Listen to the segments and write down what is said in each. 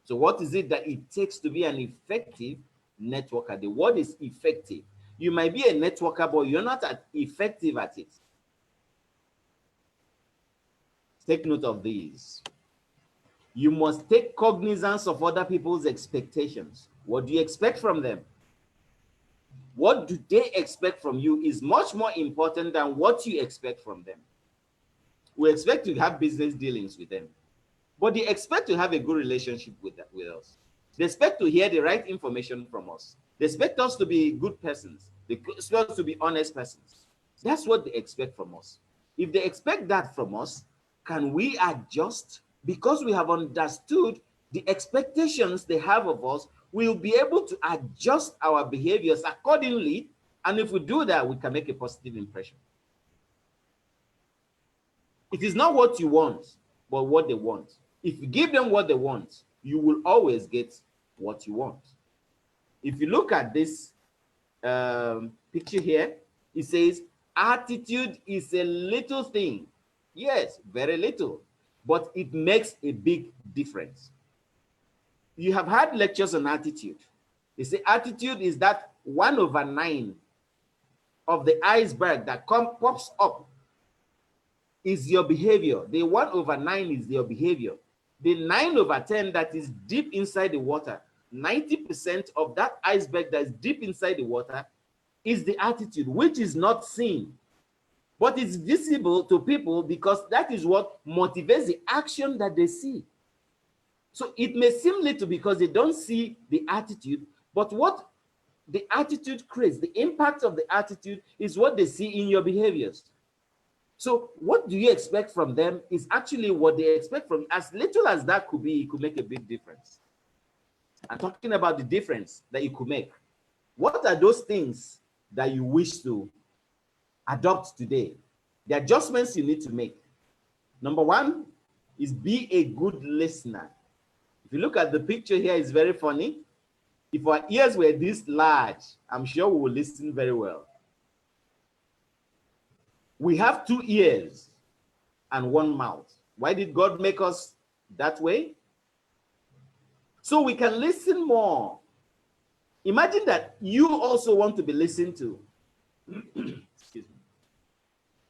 So what is it that it takes to be an effective networker? The word is effective. You might be a networker, but you're not effective at it. Take note of these. You must take cognizance of other people's expectations. What do you expect from them? What do they expect from you is much more important than what you expect from them. We expect to have business dealings with them, but they expect to have a good relationship with us. They expect to hear the right information from us. They expect us to be good persons. They expect us to be honest persons. That's what they expect from us. If they expect that from us, can we adjust? Because we have understood the expectations they have of us, we'll be able to adjust our behaviors accordingly. And if we do that, we can make a positive impression. It is not what you want, but what they want. If you give them what they want, you will always get what you want. If you look at this picture here, it says, attitude is a little thing. Yes, very little, but it makes a big difference. You have had lectures on attitude. They say attitude is that 1/9 of the iceberg that pops up is your behavior. The 1/9 is your behavior. The 9/10 that is deep inside the water, 90% of that iceberg that is deep inside the water is the attitude, which is not seen, but it's visible to people because that is what motivates the action that they see. So it may seem little because they don't see the attitude, but what the attitude creates, the impact of the attitude is what they see in your behaviors. So what do you expect from them is actually what they expect from you. As little as that could be, it could make a big difference. I'm talking about the difference that you could make. What are those things that you wish to adopt today? The adjustments you need to make. Number one is be a good listener. If you look at the picture here, it's very funny. If our ears were this large, I'm sure we will listen very well. We have 2 ears and 1 mouth. Why did God make us that way? So we can listen more. Imagine that you also want to be listened to. Excuse me.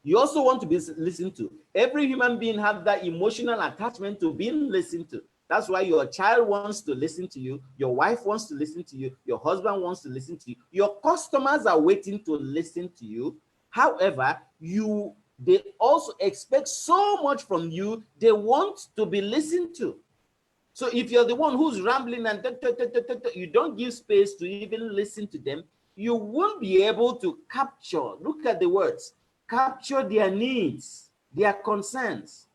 You also want to be listened to. Every human being has that emotional attachment to being listened to. That's why your child wants to listen to you. Your wife wants to listen to you. Your husband wants to listen to you. Your customers are waiting to listen to you. However, they also expect so much from you. They want to be listened to. So if you're the one who's rambling and you don't give space to even listen to them, you won't be able to capture, look at the words, capture their needs, their concerns.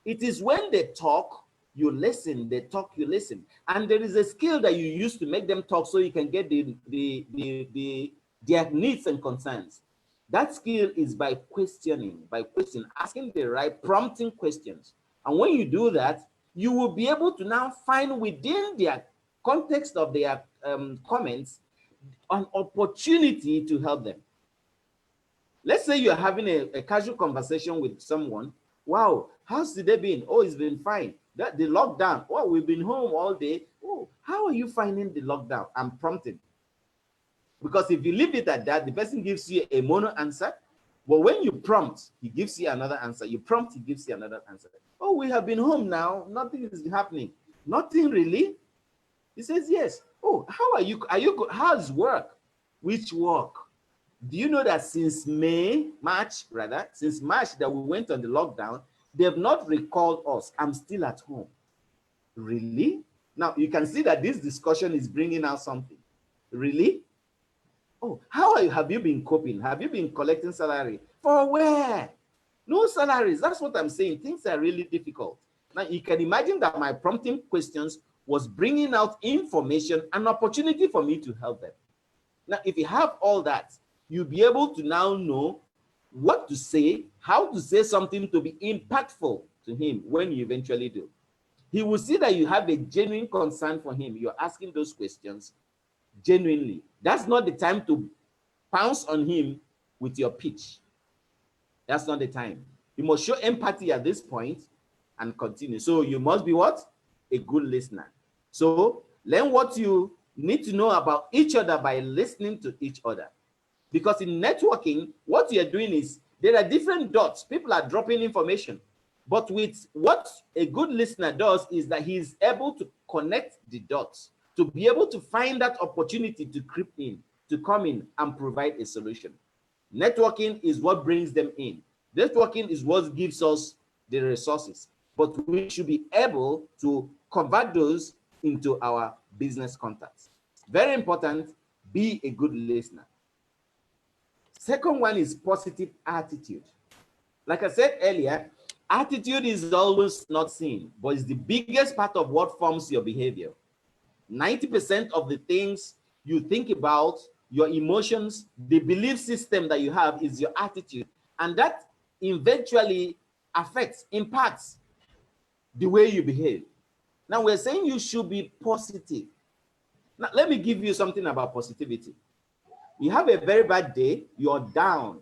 It is when they talk, you listen, they talk, you listen. And there is a skill that you use to make them talk so you can get their needs and concerns. That skill is by questioning, asking the right prompting questions. And when you do that, you will be able to now find within their context of their comments an opportunity to help them. Let's say you're having a casual conversation with someone. Wow, how's the day been? Oh, it's been fine. The lockdown. Oh, we've been home all day. Oh, how are you finding the lockdown? I'm prompting. Because if you leave it at that, the person gives you a mono answer. But when you prompt, he gives you another answer. You prompt, he gives you another answer. Oh, we have been home now. Nothing is happening. Nothing really? He says, yes. Oh, how are you? How's work? Which work? Do you know that since March that we went on the lockdown, they have not recalled us. I'm still at home. Really? Now, you can see that this discussion is bringing out something. Really? Oh, how have you been coping? Have you been collecting salary? For where? No salaries. That's what I'm saying. Things are really difficult. Now, you can imagine that my prompting questions was bringing out information, an opportunity for me to help them. Now, if you have all that, you'll be able to now know what to say, how to say something to be impactful to him when you eventually do. He will see that you have a genuine concern for him. You're asking those questions genuinely. That's not the time to pounce on him with your pitch. That's not the time. You must show empathy at this point and continue. So you must be what? A good listener. So learn what you need to know about each other by listening to each other. Because in networking, what you're doing is there are different dots. People are dropping information. But with what a good listener does is that he's able to connect the dots, to be able to find that opportunity to creep in, to come in and provide a solution. Networking is what brings them in. Networking is what gives us the resources. But we should be able to convert those into our business contacts. Very important, be a good listener. Second one is positive attitude. Like I said earlier, attitude is always not seen, but it's the biggest part of what forms your behavior. 90% of the things you think about, your emotions, the belief system that you have is your attitude. And that eventually impacts the way you behave. Now we're saying you should be positive. Now let me give you something about positivity. You have a very bad day, you're down,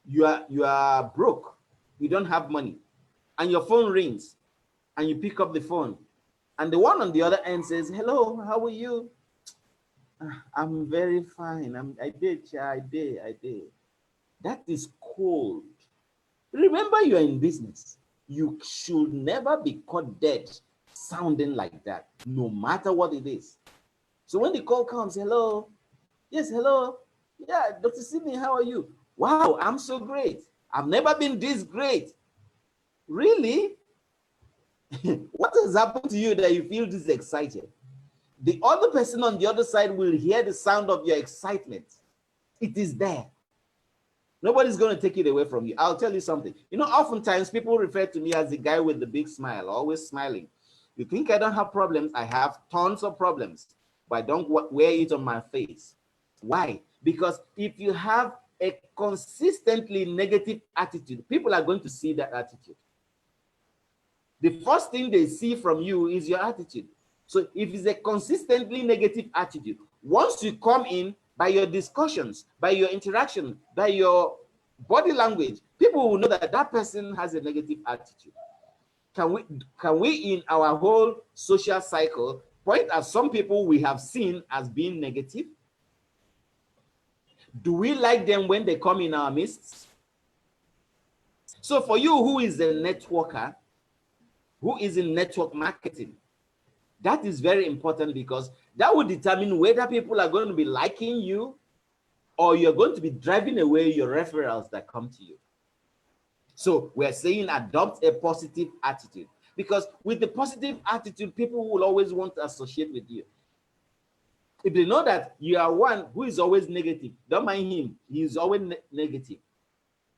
you are broke, you don't have money, and your phone rings, and you pick up the phone, and the one on the other end says, "Hello, how are you?" "I'm very fine. I did. That is cold. Remember, you're in business. You should never be caught dead sounding like that, no matter what it is. So when the call comes, "Hello, yes, hello, yeah, Dr. Sydney, how are you?" "Wow, I'm so great. I've never been this great." Really? What has happened to you that you feel this excited? The other person on the other side will hear the sound of your excitement. It is there. Nobody's going to take it away from you. I'll tell you something. You know, oftentimes people refer to me as the guy with the big smile, always smiling. You think I don't have problems? I have tons of problems, but I don't wear it on my face. Why? Because if you have a consistently negative attitude, people are going to see that attitude. The first thing they see from you is your attitude. So if it's a consistently negative attitude, once you come in, by your discussions, by your interaction, by your body language, people will know that that person has a negative attitude. Can we in our whole social cycle point at some people we have seen as being negative? Do we like them when they come in our midst? So for you who is a networker, who is in network marketing, that is very important, because that will determine whether people are going to be liking you or you're going to be driving away your referrals that come to you. So we're saying adopt a positive attitude, because with the positive attitude, people will always want to associate with you. If they know that you are one who is always negative, don't mind him, he is always negative,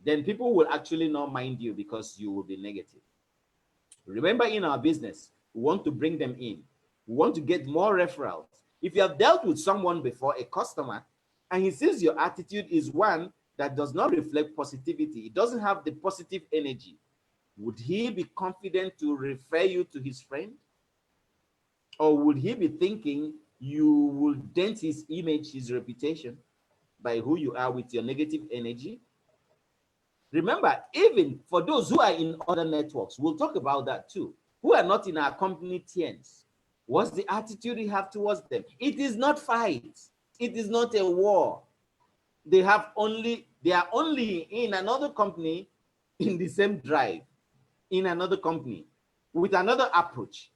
then people will actually not mind you because you will be negative. Remember, in our business, we want to bring them in. We want to get more referrals. If you have dealt with someone before, a customer, and he sees your attitude is one that does not reflect positivity, it doesn't have the positive energy, would he be confident to refer you to his friend? Or would he be thinking you will dent his image, his reputation, by who you are with your negative energy? Remember, even for those who are in other networks, we'll talk about that too, who are not in our company tiers, what's the attitude you have towards them? It is not fight. It is not a war. They are only in another company in the same drive, in another company, with another approach.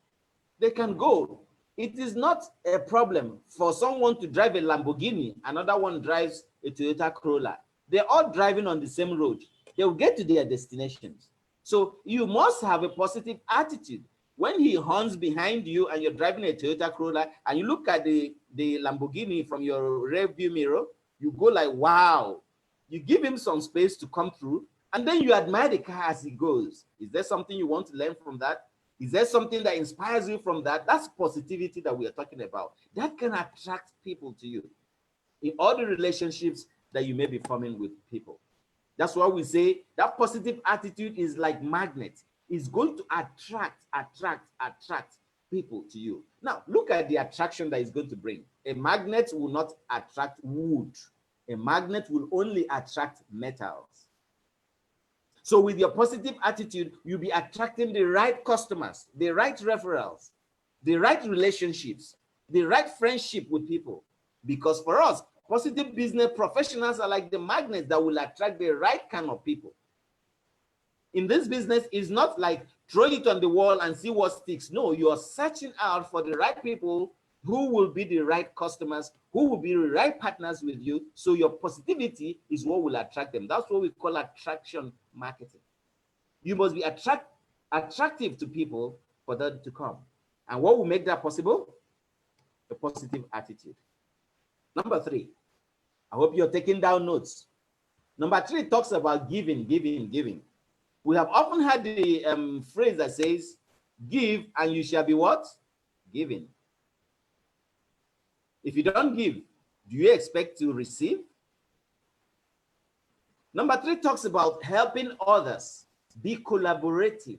They can go. It is not a problem for someone to drive a Lamborghini, another one drives a Toyota Corolla. They're all driving on the same road. They will get to their destinations. So you must have a positive attitude. When he horns behind you and you're driving a Toyota Corolla and you look at the Lamborghini from your rear view mirror, you go like, wow. You give him some space to come through, and then you admire the car as he goes. Is there something you want to learn from that? Is there something that inspires you from that? That's positivity that we are talking about. That can attract people to you in all the relationships that you may be forming with people. That's why we say that positive attitude is like magnet. It's going to attract people to you. Now, look at the attraction that it's going to bring. A magnet will not attract wood. A magnet will only attract metals. So with your positive attitude, you'll be attracting the right customers, the right referrals, the right relationships, the right friendship with people. Because for us, positive business professionals are like the magnets that will attract the right kind of people. In this business, it's not like throw it on the wall and see what sticks. No, you are searching out for the right people who will be the right customers, who will be the right partners with you. So your positivity is what will attract them. That's what we call attraction marketing. You must be attractive to people for them to come. And what will make that possible? A positive attitude. Number 3, I hope you're taking down notes. Number 3 talks about giving, giving, giving. We have often had the phrase that says, give and you shall be what? Giving. If you don't give, do you expect to receive? Number 3 talks about helping others. Be collaborative.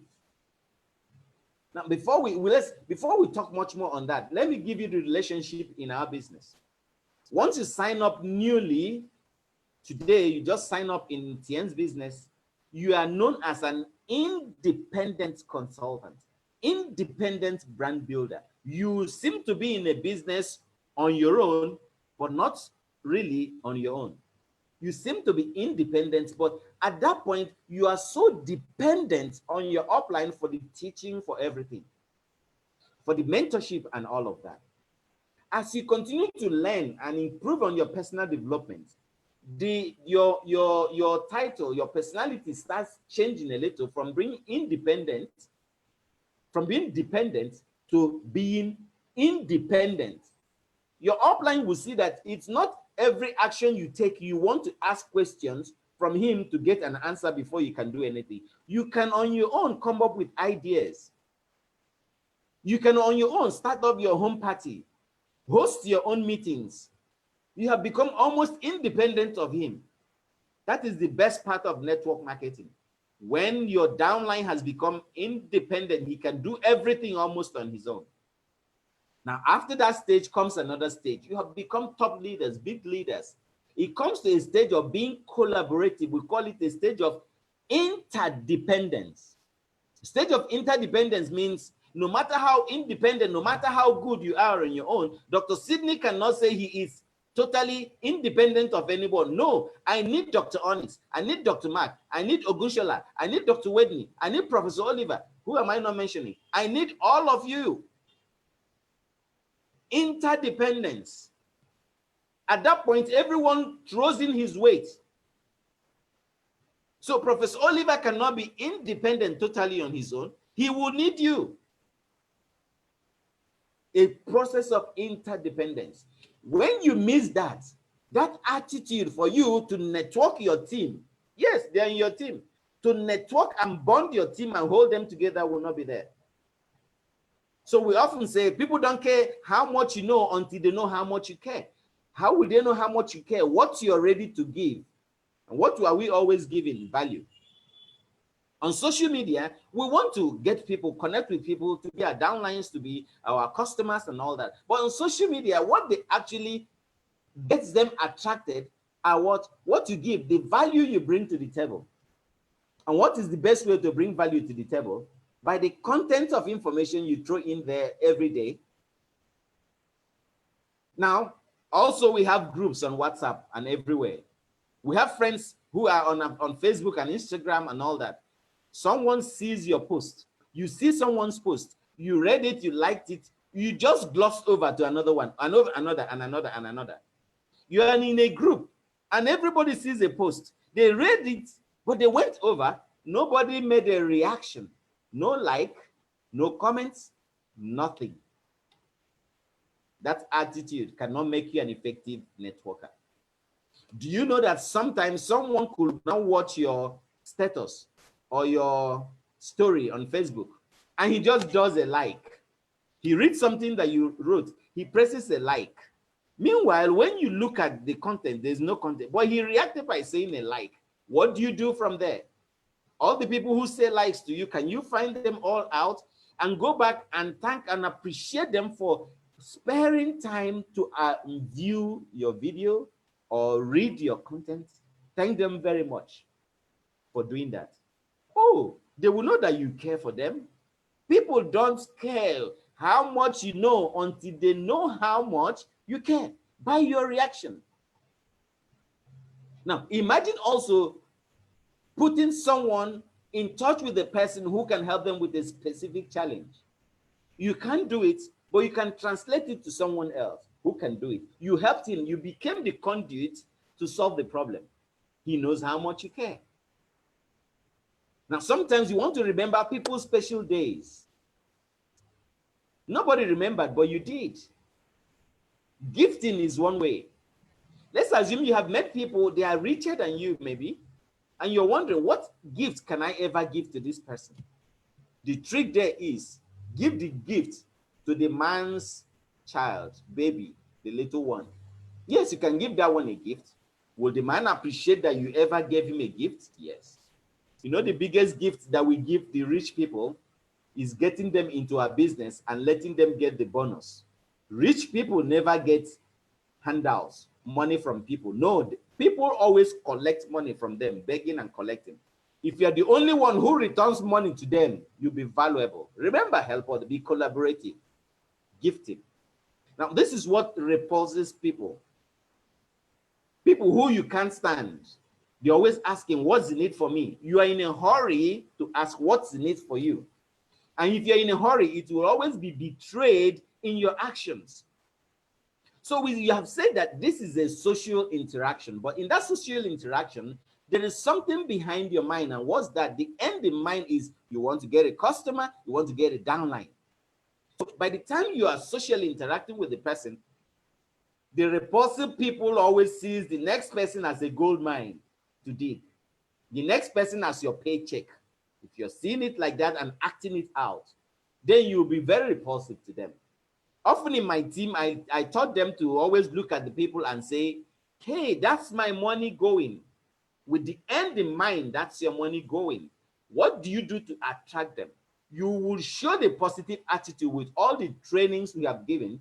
Now, before we talk much more on that, let me give you the relationship in our business. Once you sign up newly, today you just sign up in TN's business, you are known as an independent consultant, independent brand builder. You seem to be in a business on your own, but not really on your own. You seem to be independent, but at that point, you are so dependent on your upline for the teaching, for everything, for the mentorship and all of that. As you continue to learn and improve on your personal development, your title, your personality starts changing a little from being independent, dependent to being independent. Your upline will see that it's not every action you take, you want to ask questions from him to get an answer before you can do anything. You can on your own come up with ideas. You can on your own start up your home party, host your own meetings. You have become almost independent of him. That is the best part of network marketing. When your downline has become independent, he can do everything almost on his own. Now, after that stage comes another stage. You have become top leaders, big leaders. It comes to a stage of being collaborative. We call it a stage of interdependence. Stage of interdependence means no matter how independent, no matter how good you are on your own, Dr. Sidney cannot say he is totally independent of anyone. No, I need Dr. Onyx, I need Dr. Mark, I need Ogushola, I need Dr. Whitney, I need Professor Oliver. Who am I not mentioning? I need all of you. Interdependence. At that point, everyone throws in his weight. So Professor Oliver cannot be independent totally on his own. He will need you. A process of interdependence. When you miss that attitude for you to network your team, yes, they're in your team, to network and bond your team and hold them together will not be there. So we often say people don't care how much you know until they know how much you care. How will they know how much you care? What you're ready to give. And what are we always giving? Value. On social media, we want to get people, connect with people, to be our downlines, to be our customers and all that. But on social media, what they actually gets them attracted are what you give, the value you bring to the table. And what is the best way to bring value to the table? By the content of information you throw in there every day. Now, also we have groups on WhatsApp and everywhere. We have friends who are on Facebook and Instagram and all that. Someone sees your post. You see someone's post. You read it, you liked it. You just glossed over to another one, another, and another, and another. You are in a group and everybody sees a post. They read it, but they went over. Nobody made a reaction. No like, no comments, nothing. That attitude cannot make you an effective networker. Do you know that sometimes someone could now watch your status or your story on Facebook and he just does a like? He reads something that you wrote, he presses a like. Meanwhile, when you look at the content, there's no content, but he reacted by saying a like. What do you do from there? All the people who say likes to you, can you find them all out and go back and thank and appreciate them for sparing time to view your video or read your content? Thank them very much for doing that. Oh, they will know that you care for them. People don't care how much you know until they know how much you care by your reaction. Now, imagine also putting someone in touch with a person who can help them with a specific challenge. You can't do it, but you can translate it to someone else who can do it. You helped him, you became the conduit to solve the problem. He knows how much you care. Now, sometimes you want to remember people's special days. Nobody remembered, but you did. Gifting is one way. Let's assume you have met people, they are richer than you maybe, and you're wondering, what gift can I ever give to this person? The trick there is, give the gift to the man's child, baby, the little one. Yes, you can give that one a gift. Will the man appreciate that you ever gave him a gift? Yes. You know, the biggest gift that we give the rich people is getting them into our business and letting them get the bonus. Rich people never get handouts, money from people. No, people always collect money from them, begging and collecting. If you're the only one who returns money to them, you'll be valuable. Remember, help others, be collaborative, gifting. Now, this is what repulses people. People who you can't stand. They're always asking, what's the need for me? You are in a hurry to ask what's the need for you. And if you're in a hurry, it will always be betrayed in your actions. So you have said that this is a social interaction, but in that social interaction, there is something behind your mind. And what's that? The end in mind is you want to get a customer, you want to get a downline. So by the time you are socially interacting with the person, the repulsive people always sees the next person as a gold mine to dig. The next person as your paycheck. If you're seeing it like that and acting it out, then you'll be very repulsive to them. Often in my team, I taught them to always look at the people and say, hey, that's my money going. With the end in mind, that's your money going. What do you do to attract them? You will show the positive attitude with all the trainings we have given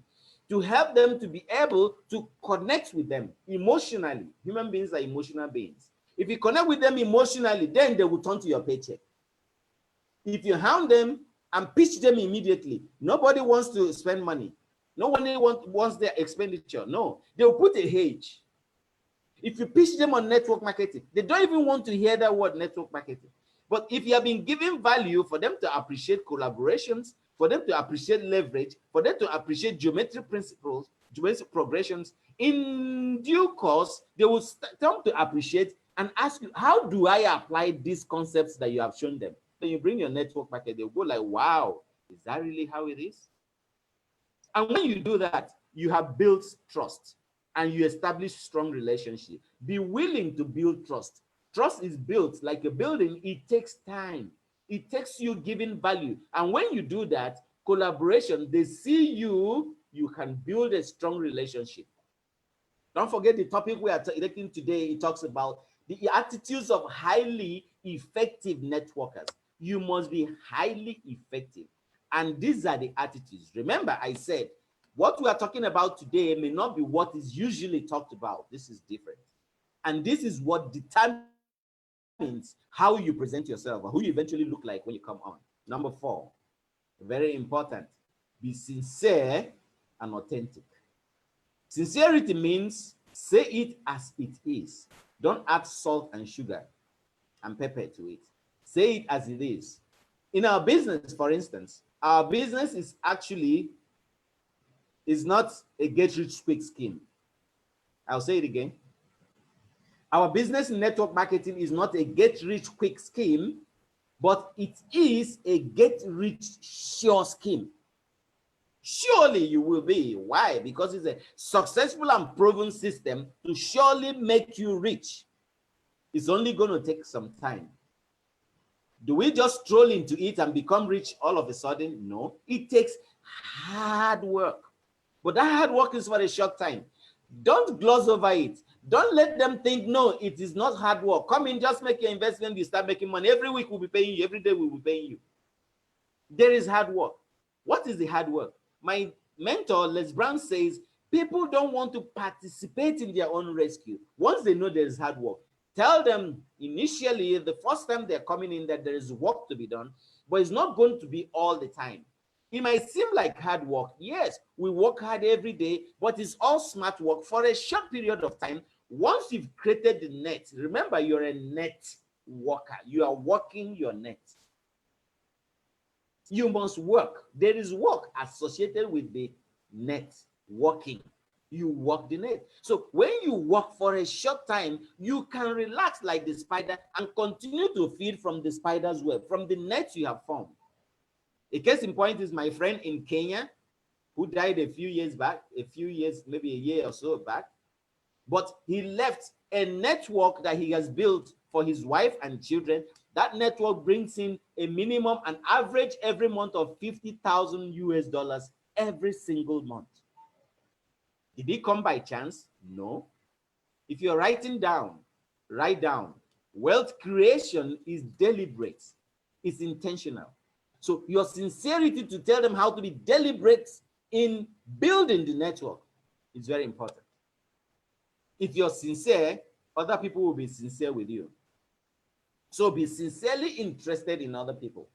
to help them to be able to connect with them emotionally. Human beings are emotional beings. If you connect with them emotionally, then they will turn to your paycheck. If you hound them and pitch them immediately, nobody wants to spend money. No one wants their expenditure. No, they'll put a hedge. If you pitch them on network marketing, they don't even want to hear that word, network marketing. But if you have been giving value for them to appreciate collaborations, for them to appreciate leverage, for them to appreciate geometric principles, geometric progressions, in due course, they will start to appreciate and ask you, how do I apply these concepts that you have shown them? Then you bring your network market, they'll go like, wow, is that really how it is? And when you do that, you have built trust and you establish strong relationship. Be willing to build trust. Trust is built like a building. It takes time. It takes you giving value. And when you do that, collaboration, they see you, you can build a strong relationship. Don't forget the topic we are taking today. It talks about the attitudes of highly effective networkers. You must be highly effective. And these are the attitudes. Remember, I said, what we are talking about today may not be what is usually talked about. This is different. And this is what determines how you present yourself or who you eventually look like when you come on. Number 4, very important, be sincere and authentic. Sincerity means say it as it is. Don't add salt and sugar and pepper to it. Say it as it is. In our business, for instance, our business is not a get-rich-quick scheme. I'll say it again. Our business in network marketing is not a get-rich-quick scheme, but it is a get-rich-sure scheme. Surely you will be. Why? Because it's a successful and proven system to surely make you rich. It's only going to take some time. Do we just stroll into it and become rich all of a sudden? No. It takes hard work. But that hard work is for a short time. Don't gloss over it. Don't let them think, no, it is not hard work. Come in, just make your investment, you start making money. Every week we'll be paying you. Every day we'll be paying you. There is hard work. What is the hard work? My mentor, Les Brown, says people don't want to participate in their own rescue. Once they know there is hard work, tell them initially, the first time they're coming in, that there is work to be done, but it's not going to be all the time. It might seem like hard work. Yes, we work hard every day, but it's all smart work for a short period of time. Once you've created the net, remember you're a net worker. You are working your net. You must work. There is work associated with the net working. You work the net. So when you work for a short time, you can relax like the spider and continue to feed from the spider's web, from the net you have formed. A case in point is my friend in Kenya who died a few years back, maybe a year or so back. But he left a network that he has built for his wife and children. That network brings in a minimum, an average every month of $50,000 every single month. Did it come by chance? No. If you're writing down, write down. Wealth creation is deliberate. It's intentional. So your sincerity to tell them how to be deliberate in building the network is very important. If you're sincere, other people will be sincere with you. So be sincerely interested in other people.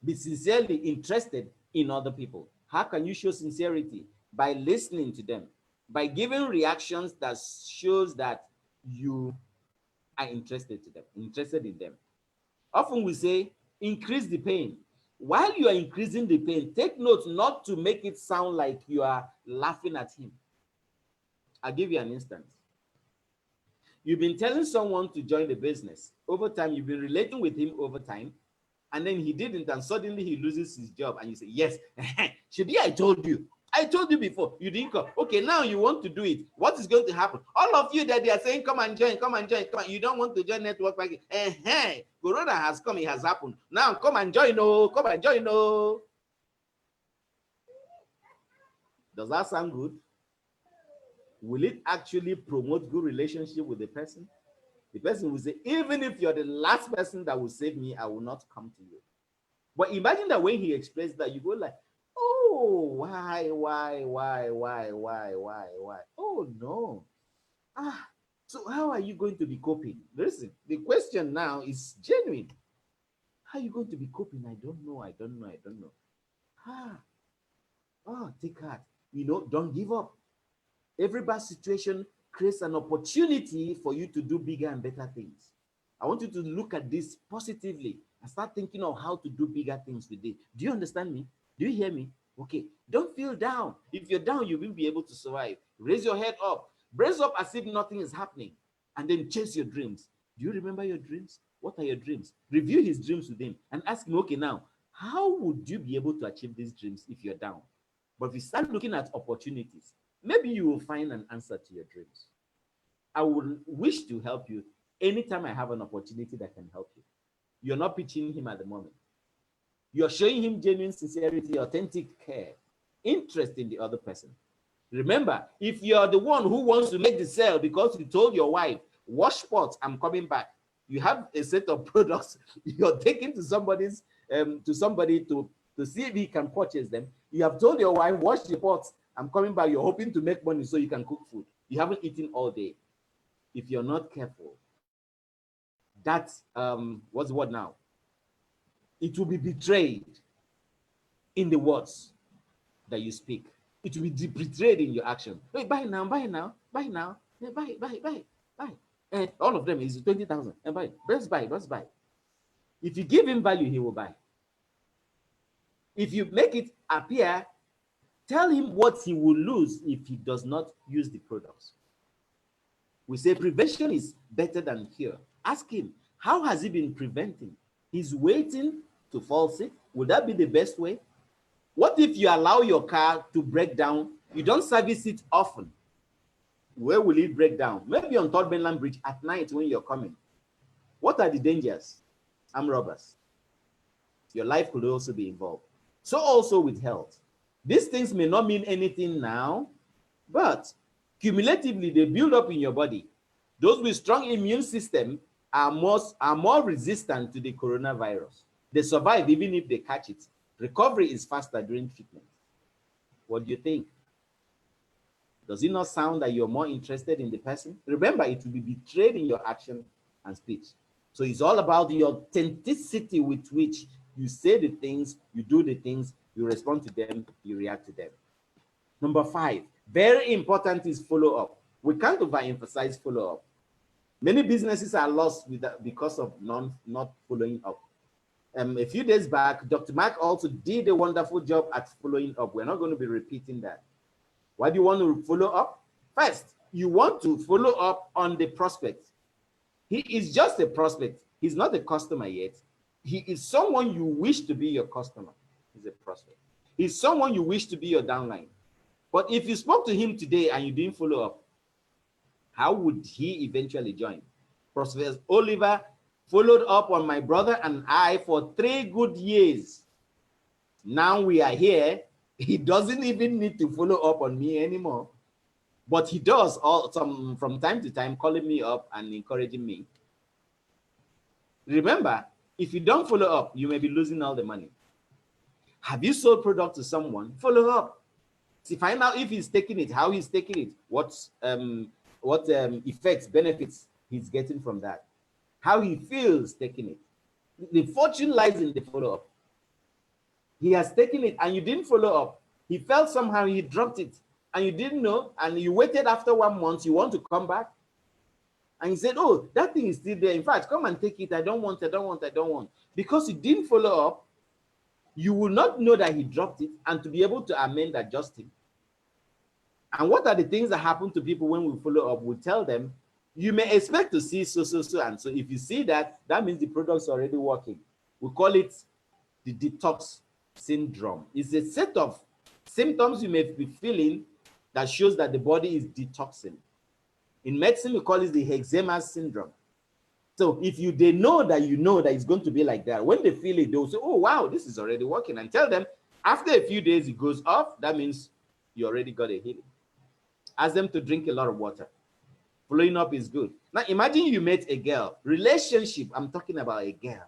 Be sincerely interested in other people. How can you show sincerity? By listening to them, by giving reactions that shows that you are interested in them. Often we say, increase the pain. While you are increasing the pain, take note not to make it sound like you are laughing at him. I'll give you an instance. You've been telling someone to join the business. Over time, you've been relating with him over time, and then he didn't, and suddenly he loses his job, and you say, yes, Shibi, I told you. I told you before, you didn't come. Okay, now you want to do it. What is going to happen? All of you that they are saying, come and join, come and join, come on. You don't want to join network marketing. Corona has come, it has happened. Now come and join, oh, come and join, oh. Does that sound good? Will it actually promote good relationship with the person? The person will say, even if you're the last person that will save me, I will not come to you. But imagine that when he explains that, you go like, oh, why? Oh, no. So how are you going to be coping? Listen, the question now is genuine. How are you going to be coping? I don't know. Take heart. Don't give up. Every bad situation creates an opportunity for you to do bigger and better things. I want you to look at this positively and start thinking of how to do bigger things with it. Do you understand me? Do you hear me? Okay, don't feel down. If you're down, you won't be able to survive. Raise your head up. Brace up as if nothing is happening. And then chase your dreams. Do you remember your dreams? What are your dreams? Review his dreams with him and ask him, okay, now, how would you be able to achieve these dreams if you're down? But if you start looking at opportunities, maybe you will find an answer to your dreams. I would wish to help you anytime I have an opportunity that can help you. You're not pitching him at the moment. You're showing him genuine sincerity, authentic care, interest in the other person. Remember, if you're the one who wants to make the sale because you told your wife, wash pots, I'm coming back. You have a set of products you're taking to somebody to see if he can purchase them. You have told your wife, wash the pots, I'm coming back. You're hoping to make money so you can cook food. You haven't eaten all day. If you're not careful, that's what's the word now? It will be betrayed in the words that you speak. It will be betrayed in your action. Hey, buy now. Yeah, buy. And all of them is 20,000. And buy. Let's buy. If you give him value, he will buy. If you make it appear, tell him what he will lose if he does not use the products. We say prevention is better than cure. Ask him, how has he been preventing? He's waiting to fall sick. Would that be the best way? What if you allow your car to break down? You don't service it often. Where will it break down? Maybe on Third Mainland Bridge at night when you're coming. What are the dangers? Armed robbers. Your life could also be involved. So also with health. These things may not mean anything now, but cumulatively they build up in your body. Those with strong immune system are more resistant to the coronavirus. They survive even if they catch it. Recovery is faster during treatment. What do you think? Does it not sound that you're more interested in the person? Remember, it will be betrayed in your action and speech. So it's all about the authenticity with which You say the things, you do the things, you respond to them, you react to them. Number 5, very important, is follow up. We can't overemphasize follow up. Many businesses are lost because of not following up. A few days back, Dr. Mark also did a wonderful job at following up. We're not going to be repeating that. Why do you want to follow up? First, you want to follow up on the prospect. He is just a prospect. He's not a customer yet. He is someone you wish to be your customer. He's a prospect. He's someone you wish to be your downline. But if you spoke to him today and you didn't follow up, how would he eventually join? Professor Oliver followed up on my brother and I for 3 good years. Now we are here. He doesn't even need to follow up on me anymore. But he does from time to time, calling me up and encouraging me. Remember, if you don't follow up, you may be losing all the money. Have you sold product to someone? Follow up. See, find out if he's taking it, how he's taking it, what effects, benefits he's getting from that, how he feels taking it. The fortune lies in the follow-up. He has taken it and you didn't follow up. He felt somehow he dropped it and you didn't know, and you waited after 1 month, you want to come back. And he said, oh, that thing is still there. In fact, come and take it. I don't want, I don't want, I don't want. Because you didn't follow up, you will not know that he dropped it and to be able to amend, adjust it. And what are the things that happen to people when we follow up? We tell them, you may expect to see so. And so if you see that, that means the product's already working. We call it the detox syndrome. It's a set of symptoms you may be feeling that shows that the body is detoxing. In medicine, we call it the eczema syndrome. So if they know that it's going to be like that, when they feel it, they'll say, oh, wow, this is already working. And tell them, after a few days, it goes off. That means you already got a healing. Ask them to drink a lot of water. Following up is good. Now, imagine you met a girl. Relationship, I'm talking about a girl.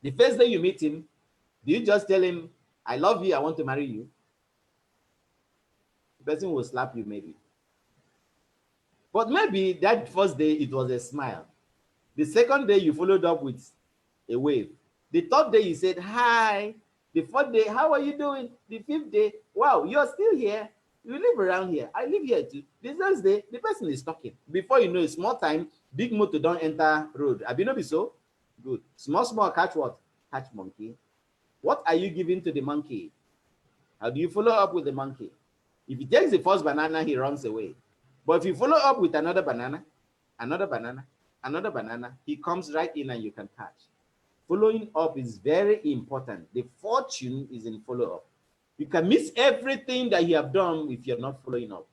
The first day you meet him, do you just tell him, I love you, I want to marry you? The person will slap you maybe. But maybe that first day, it was a smile. The second day, you followed up with a wave. The third day, you said, hi. The fourth day, how are you doing? The fifth day, wow, you're still here. You live around here. I live here too. The next day, the person is talking. Before you know it, small time, big motor don't enter road. Have you not been so? Good. Small, catch what? Catch monkey. What are you giving to the monkey? How do you follow up with the monkey? If he takes the first banana, he runs away. But if you follow up with another banana, he comes right in and you can catch. Following up is very important. The fortune is in follow-up. You can miss everything that you have done if you're not following up.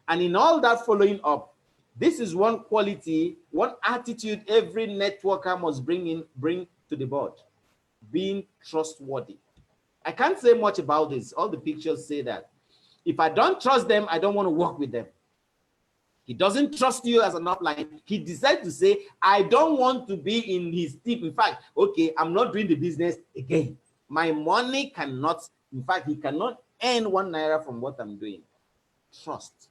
And in all that following up, this is one quality, one attitude every networker must bring to the board: being trustworthy. I can't say much about this. All the pictures say that. If I don't trust them, I don't want to work with them. He doesn't trust you as an upline. He decides to say, I don't want to be in his team. In fact, okay, I'm not doing the business again. My money cannot, in fact, he cannot earn 1 naira from what I'm doing. Trust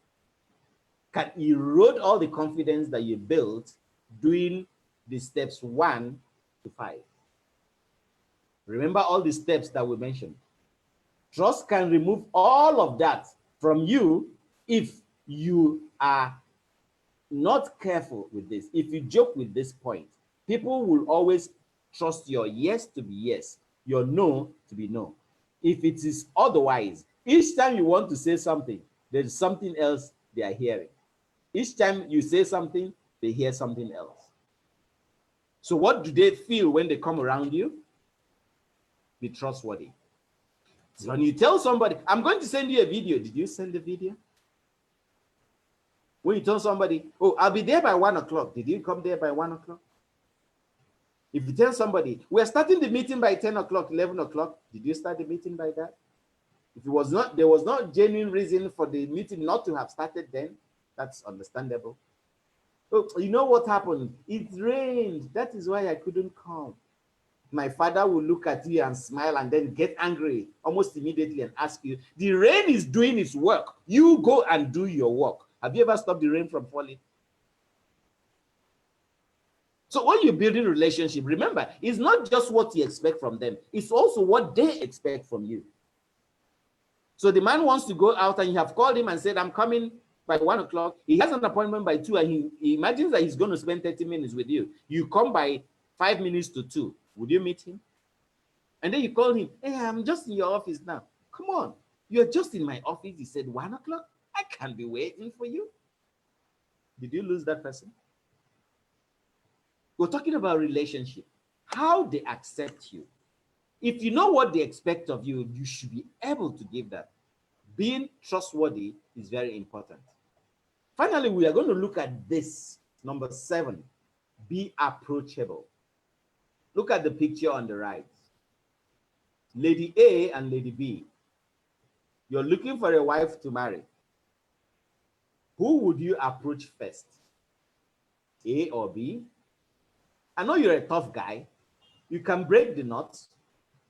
can erode all the confidence that you built doing the steps 1 to 5. Remember all the steps that we mentioned. Trust can remove all of that from you if you are not careful with this. If you joke with this point, people will always trust your yes to be yes, your no to be no. If it is otherwise, each time you want to say something, there's something else they are hearing. Each time you say something, they hear something else. So what do they feel when they come around you? Be trustworthy. So when you tell somebody, I'm going to send you a video, did you send the video? When you tell somebody, oh, I'll be there by 1 o'clock, did you come there by 1 o'clock? If you tell somebody, we're starting the meeting by 10 o'clock, 11 o'clock, did you start the meeting by that? If it was not, there was not genuine reason for the meeting not to have started then, that's understandable. Oh, you know what happened? It rained. That is why I couldn't come. My father will look at you and smile and then get angry almost immediately and ask you, the rain is doing its work. You go and do your work. Have you ever stopped the rain from falling? So when you're building relationship, remember, it's not just what you expect from them, it's also what they expect from you. So the man wants to go out and you have called him and said, I'm coming by 1 o'clock. He has an appointment by 2 and he imagines that he's going to spend 30 minutes with you. You come by 5 minutes to 2. Would you meet him? And then you call him, hey, I'm just in your office now. Come on, you're just in my office. He said 1 o'clock. I can't be waiting for you. Did you lose that person? We're talking about relationship, how they accept you. If you know what they expect of you, you should be able to give that. Being trustworthy is very important. Finally, we are going to look at this, number 7, be approachable. Look at the picture on the right. Lady A and Lady B. You're looking for a wife to marry. Who would you approach first? A or B? I know you're a tough guy. You can break the knots.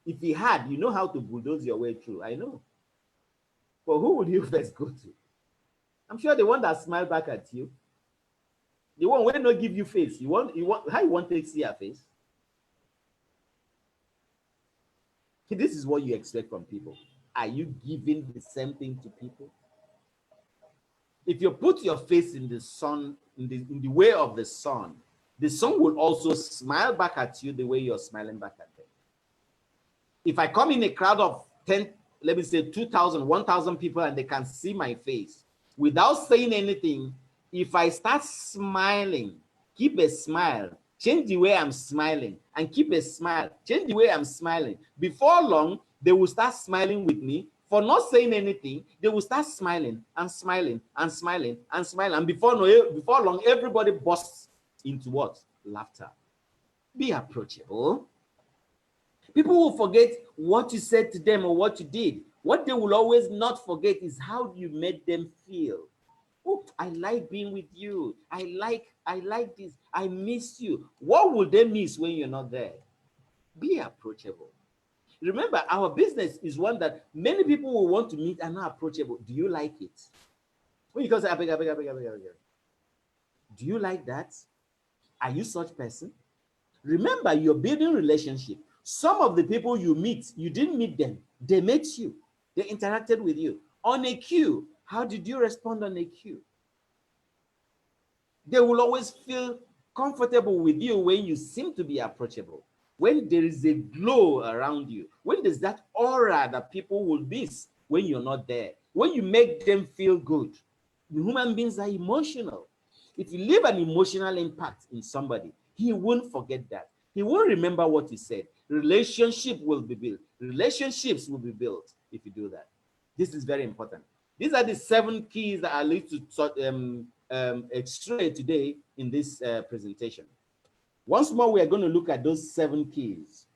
If you had, you know how to bulldoze your way through. I know. But who would you first go to? I'm sure the one that smiled back at you. The one will not give you face. How you want to see your face? This is what you expect from people. Are you giving the same thing to people? If you put your face in the sun, in the way of the sun will also smile back at you the way you're smiling back at them. If I come in a crowd of 10, let me say 2,000, 1,000 people and they can see my face, without saying anything, if I start smiling, keep a smile, change the way I'm smiling, and keep a smile, change the way I'm smiling, before long, they will start smiling with me. For not saying anything, they will start smiling and smiling and smiling and smiling. And before long, everybody bursts into what? Laughter. Be approachable. People will forget what you said to them or what you did. What they will always not forget is how you made them feel. Oh, I like being with you. I like this. I miss you. What will they miss when you're not there? Be approachable. Remember, our business is one that many people will want to meet and not approachable. Do you like it? When you go say, I beg. Do you like that? Are you such person? Remember, you're building relationship. Some of the people you meet, you didn't meet them. They met you. They interacted with you. On a queue, how did you respond on a queue? They will always feel comfortable with you when you seem to be approachable. When there is a glow around you, when there's that aura that people will miss when you're not there, when you make them feel good. Human beings are emotional. If you leave an emotional impact in somebody, he won't forget that. He won't remember what you said. Relationship will be built. Relationships will be built if you do that. This is very important. These are the 7 keys that I need to extract today in this presentation. Once more, we are going to look at those 7 keys.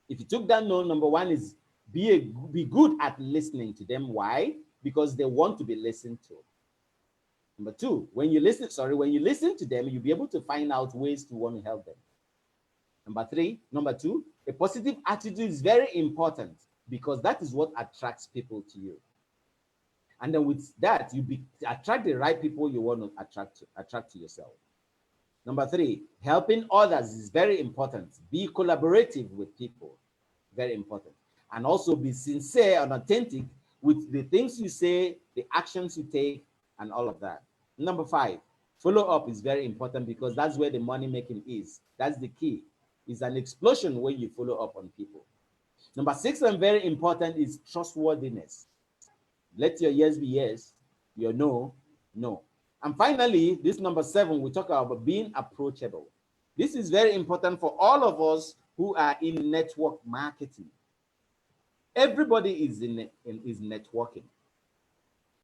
If you took that note, number 1 is be good at listening to them. Why? Because they want to be listened to. Number 2, when you listen to them, you'll be able to find out ways to want to help them. Number 2, a positive attitude is very important because that is what attracts people to you. And then with that, you attract the right people you want to attract to yourself. Number 3, helping others is very important. Be collaborative with people, very important. And also be sincere and authentic with the things you say, the actions you take, and all of that. Number 5, follow up is very important because that's where the money making is. That's the key. It's an explosion when you follow up on people. Number 6, and very important, is trustworthiness. Let your yes be yes, your no, no. And finally, this number 7, we talk about being approachable. This is very important for all of us who are in network marketing. Everybody is networking.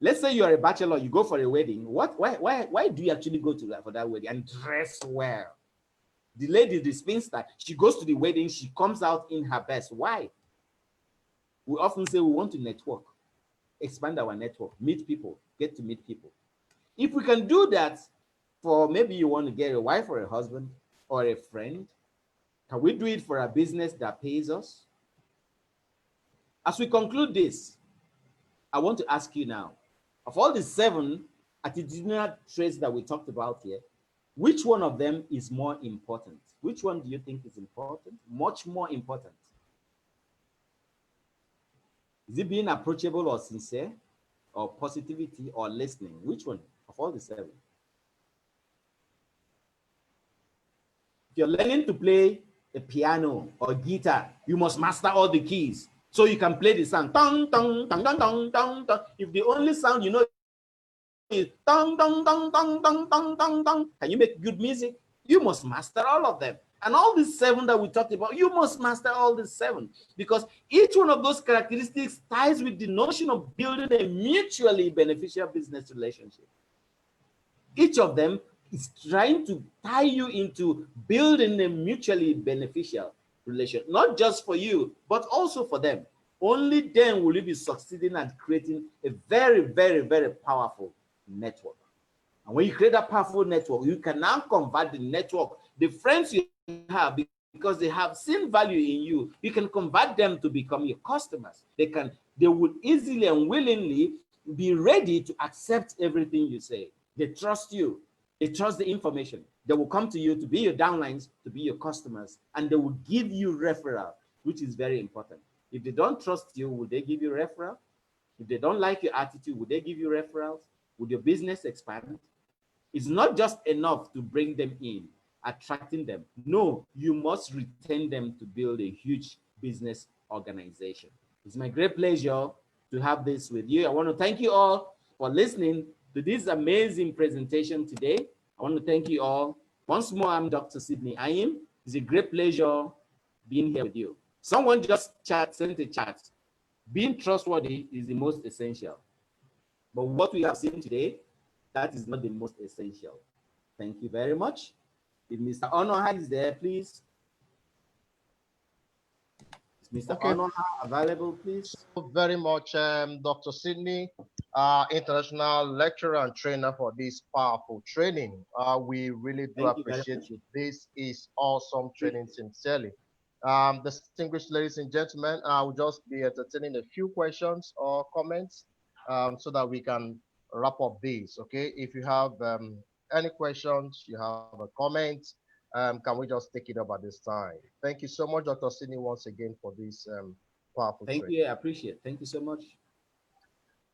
Let's say you are a bachelor, you go for a wedding. Why do you actually go to for that wedding and dress well? The lady, the spinster, she goes to the wedding, she comes out in her best. Why? We often say we want to network, expand our network, meet people, get to meet people. If we can do that for maybe you want to get a wife or a husband or a friend, can we do it for a business that pays us? As we conclude this, I want to ask you now, of all the 7 attitudinal traits that we talked about here, Which one of them is more important? Which one do you think is important? Much more important. Is it being approachable or sincere, or positivity or listening? Which one of all the 7? If you're learning to play a piano or guitar, you must master all the keys so you can play the song. Dong, dong, dong, dong, dong, dong, dong. If the only sound you know is dong, dong, dong, dong, dong, dong, dong, dong, can you make good music? You must master all of them. And all these 7 that we talked about, you must master all the 7, because each one of those characteristics ties with the notion of building a mutually beneficial business relationship. Each of them is trying to tie you into building a mutually beneficial relation, not just for you, but also for them. Only then will you be succeeding at creating a very, very, very powerful network. And when you create a powerful network, you can now convert the network, the friends you have, because they have seen value in you, you can convert them to become your customers. They would easily and willingly be ready to accept everything you say. They trust you. They trust the information. They will come to you to be your downlines, to be your customers, and they will give you referral, which is very important. If they don't trust you, will they give you referral? If they don't like your attitude, will they give you referrals? Would your business expand? It's not just enough to bring them in, attracting them. No, you must retain them to build a huge business organization. It's my great pleasure to have this with you. I want to thank you all for listening to this amazing presentation today. I want to thank you all. Once more, I'm Dr. Sidney Anyim. It's a great pleasure being here with you. Someone just sent a chat. Being trustworthy is the most essential. But what we have seen today, that is not the most essential. Thank you very much. If Mr. Onoha is there, please. Is Mr. Onoha available, please? Thank you very much, Dr. Sidney, international lecturer and trainer, for this powerful training. We really do appreciate you. This is awesome training, sincerely. Distinguished ladies and gentlemen, I will just be entertaining a few questions or comments so that we can wrap up this. Okay, if you have any questions, you have a comment, can we just take it up at this time? Thank you so much, Dr. Sidney, once again for this powerful training. Thank you, I appreciate it. Thank you so much.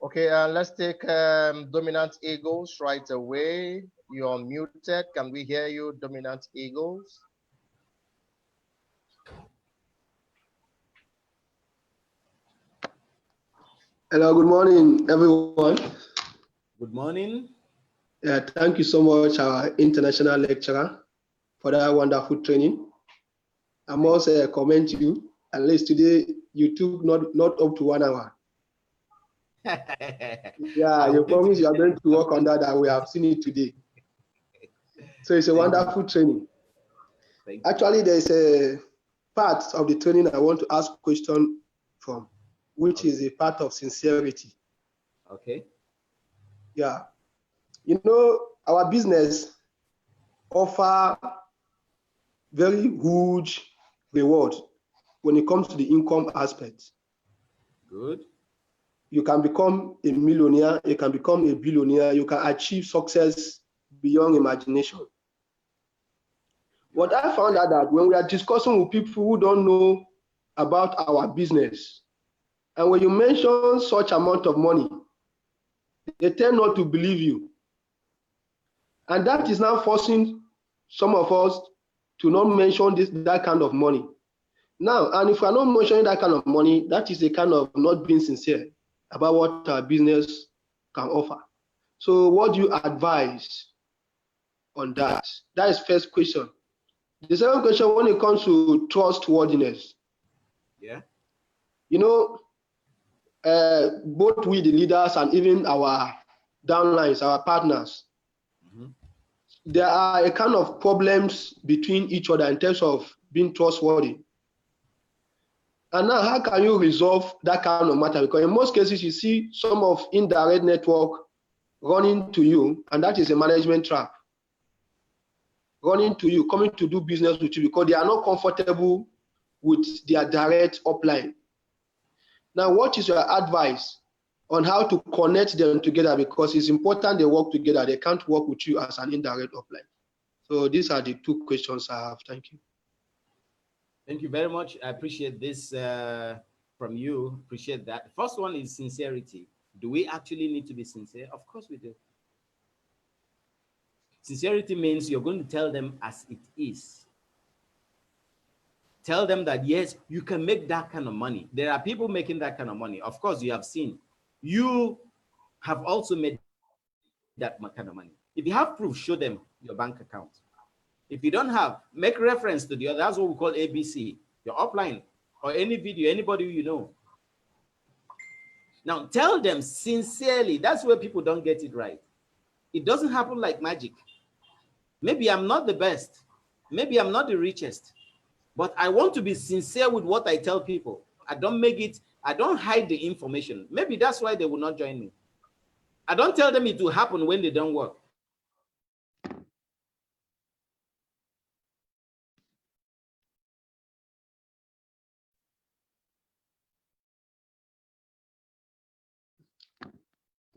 Okay, let's take Dominant Eagles right away. You're muted. Can we hear you, Dominant Eagles? Hello, good morning, everyone. Good morning. Yeah, thank you so much, our international lecturer, for that wonderful training. I must commend you. At least today, you took not up to 1 hour. Yeah, you promise you are going to work on that, and we have seen it today. So it's a wonderful training. Actually, there's a part of the training I want to ask a question from, which is a part of sincerity. Okay. Yeah. You know, our business offer very huge reward when it comes to the income aspect. Good. You can become a millionaire, you can become a billionaire, you can achieve success beyond imagination. What I found out that when we are discussing with people who don't know about our business, and when you mention such amount of money, they tend not to believe you. And that is now forcing some of us to not mention that kind of money. Now, and if we are not mentioning that kind of money, that is a kind of not being sincere about what our business can offer. So what do you advise on that? That is first question. The second question, when it comes to trustworthiness. Yeah. You know, both we, the leaders, and even our downlines, our partners, there are a kind of problems between each other in terms of being trustworthy. And now, how can you resolve that kind of matter? Because in most cases, you see some of indirect network running to you, and that is a management trap. Running to you, coming to do business with you because they are not comfortable with their direct upline. Now, what is your advice on how to connect them together? Because it's important they work together. They can't work with you as an indirect upline. So these are the two questions I have. Thank you. Thank you very much. I appreciate this from you. Appreciate that. First one is sincerity. Do we actually need to be sincere? Of course we do. Sincerity means you're going to tell them as it is. Tell them that, yes, you can make that kind of money. There are people making that kind of money. Of course, you have seen. You have also made that kind of money. If you have proof, show them your bank account. If you don't have, make reference to the other. That's what we call ABC, your upline, or any video, anybody you know. Now, tell them sincerely. That's where people don't get it right. It doesn't happen like magic. Maybe I'm not the best. Maybe I'm not the richest. But I want to be sincere with what I tell people. I don't make it, I don't hide the information. Maybe that's why they will not join me. I don't tell them it will happen when they don't work.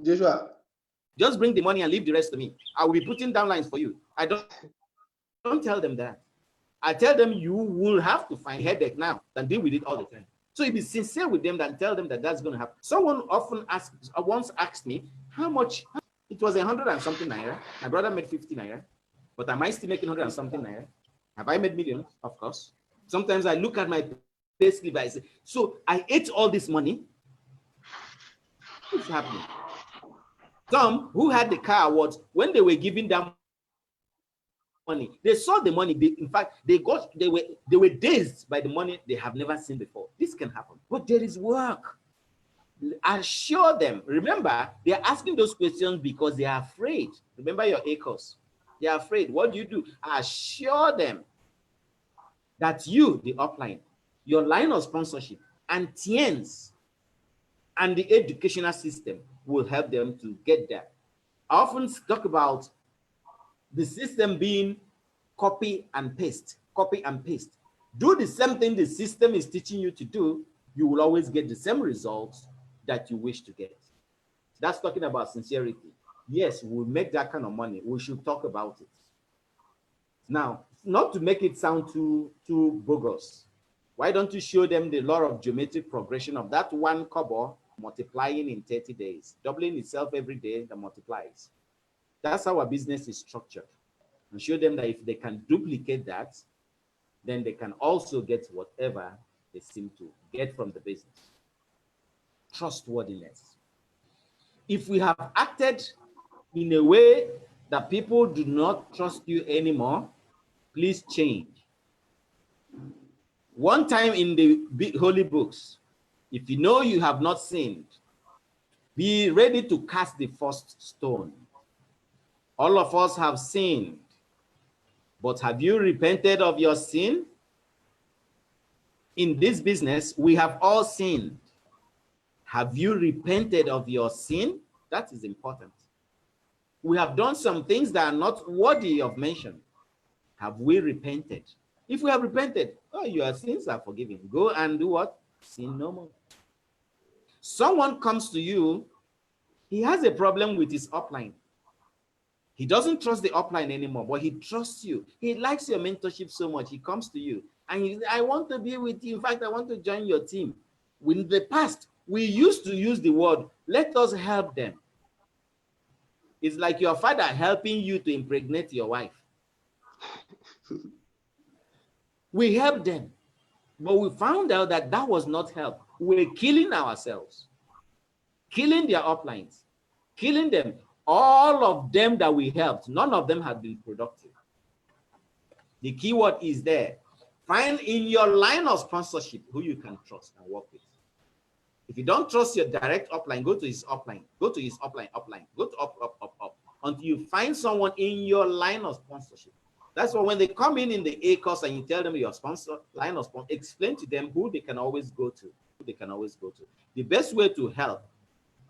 Joshua. Just bring the money and leave the rest to me. I will be putting down lines for you. I don't tell them that. I tell them you will have to find headache now and deal with it all the time. So you be sincere with them and tell them that that's going to happen. Someone once asked me how much. It was 100 and something naira. My brother made 50 naira. But am I still making 100 and something naira? Have I made millions? Of course. Sometimes I look at my pay slip, I say, so I ate all this money. What's happening? Some who had the car awards, when they were giving them money, they saw the money. In fact, they were dazed by the money they have never seen before. This can happen, but there is work. Assure them. Remember, they are asking those questions because they are afraid. Remember your 𝑒𝑥𝑝𝑒𝑟𝑡. They are afraid. What do? Assure them that you, the upline, your line of sponsorship, and 𝑡ℎ𝑖𝑛𝑔, and the educational system will help them to get there. I often talk about the system being copy and paste, copy and paste. Do the same thing the system is teaching you to do, you will always get the same results that you wish to get. That's talking about sincerity. Yes, we'll make that kind of money. We should talk about it. Now, not to make it sound too bogus, why don't you show them the law of geometric progression of that 1 kobo multiplying in 30 days, doubling itself every day that multiplies. That's how our business is structured. And show them that if they can duplicate that, then they can also get whatever they seem to get from the business. Trustworthiness. If we have acted in a way that people do not trust you anymore, please change. One time in the holy books, if you know you have not sinned, be ready to cast the first stone. All of us have sinned, but have you repented of your sin? In this business, we have all sinned. Have you repented of your sin? That is important. We have done some things that are not worthy of mention. Have we repented? If we have repented, oh, your sins are forgiven. Go and do what? Sin no more. Someone comes to you, he has a problem with his upline. He doesn't trust the upline anymore, but he trusts you. He likes your mentorship so much. He comes to you and he says, I want to be with you. In fact, I want to join your team. In the past, we used to use the word, let us help them. It's like your father helping you to impregnate your wife. We helped them, but we found out that that was not help. We're killing ourselves, killing their uplines, killing them. All of them that we helped, none of them have been productive. The keyword is there. Find in your line of sponsorship who you can trust and work with. If you don't trust your direct upline, go to his upline. Go to his upline. Go to up, until you find someone in your line of sponsorship. That's why when they come in the 𝑎 and you tell them your sponsor, line of sponsor, explain to them who they can always go to. The best way to help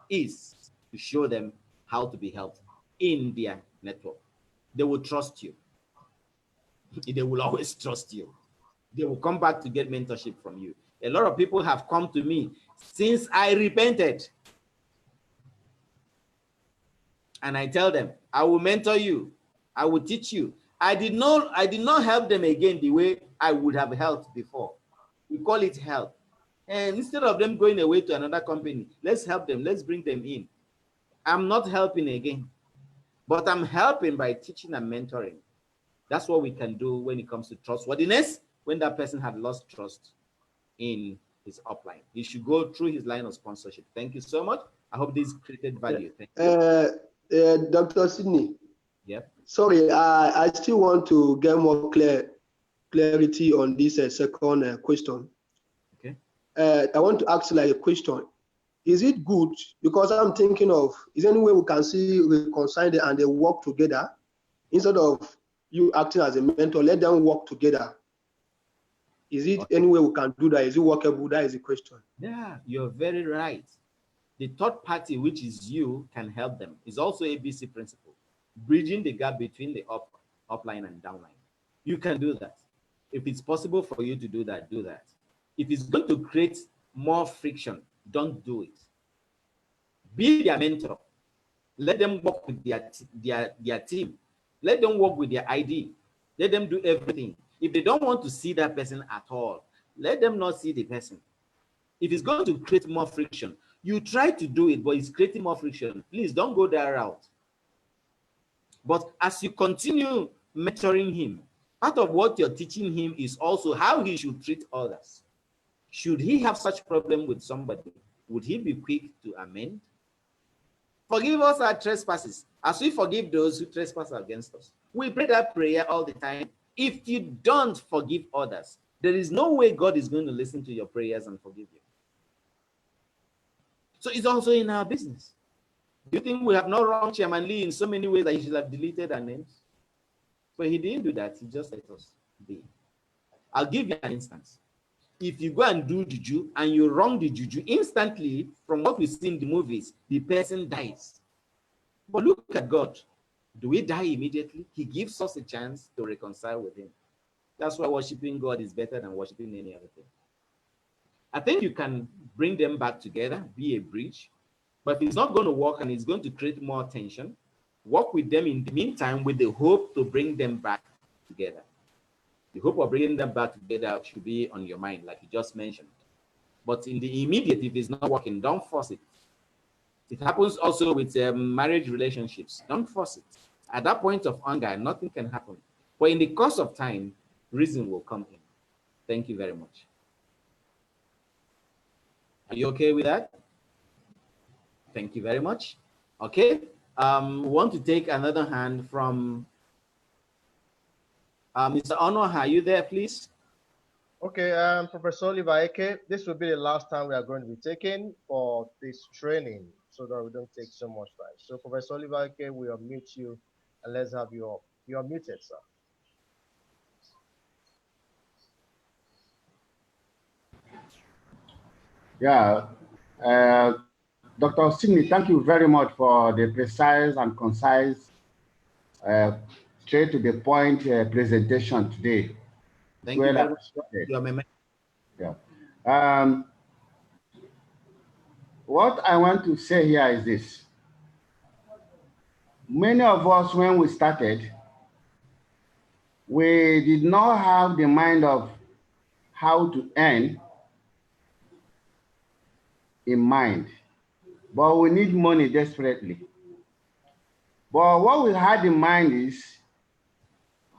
is to show them how to be helped in their network. They will trust you. They will always trust you. They will come back to get mentorship from you. A lot of people have come to me since I repented. And I tell them, I will mentor you. I will teach you. I did not help them again the way I would have helped before. We call it help. And instead of them going away to another company, let's help them. Let's bring them in. I'm not helping again, but I'm helping by teaching and mentoring. That's what we can do when it comes to trustworthiness. When that person had lost trust in his upline, he should go through his line of sponsorship. Thank you so much. I hope this created value. Thank you. Dr. Sydney. Yeah. Sorry, I still want to get more clarity on this second question. Okay. I want to ask like a question. Is it good? Because I'm thinking of, is there any way we can see reconcile and they work together instead of you acting as a mentor? Let them work together. Is it any way we can do that? Is it workable? That is the question. Yeah, you're very right. The third party, which is you, can help them. It's also ABC principle, bridging the gap between the upline and downline. You can do that. If it's possible for you to do that, do that. If it's going to create more friction, don't do it. Be their mentor. Let them work with their team. Let them work with their ID. Let them do everything. If they don't want to see that person at all, let them not see the person. If it's going to create more friction, you try to do it, but it's creating more friction. Please don't go that route. But as you continue mentoring him, part of what you're teaching him is also how he should treat others. Should he have such problem with somebody, would he be quick to amend? Forgive us our trespasses, as we forgive those who trespass against us. We pray that prayer all the time. If you don't forgive others, there is no way God is going to listen to your prayers and forgive you. So it's also in our business. Do you think we have not wronged Chairman Lee in so many ways that he should have deleted our names? But he didn't do that. He just let us be. I'll give you an instance. If you go and do juju and you wrong the juju, instantly, from what we see in the movies, the person dies. But look at God. Do we die immediately? He gives us a chance to reconcile with him. That's why worshiping God is better than worshiping any other thing. I think you can bring them back together, be a bridge. But if it's not going to work and it's going to create more tension, work with them in the meantime with the hope to bring them back together. The hope of bringing them back together should be on your mind, like you just mentioned. But in the immediate, if it's not working, don't force it. It happens also with marriage relationships. Don't force it. At that point of anger, nothing can happen. But in the course of time, reason will come in. Thank you very much. Are you okay with that? Thank you very much. Okay. We want to take another hand from Mr. Onoha. Are you there, please? Okay, Professor 𝑒𝑣𝑒𝑟𝑡, this will be the last time we are going to be taking for this training so that we don't take so much time. So Professor 𝑒𝑣𝑒𝑟𝑡, we unmute you and let's have you up. You are muted, sir. Yeah, Dr. Sydney, thank you very much for the precise and concise, straight to the point presentation today. Thank you very much. Yeah. What I want to say here is this. Many of us, when we started, we did not have the mind of how to earn in mind, but we need money desperately. But what we had in mind is,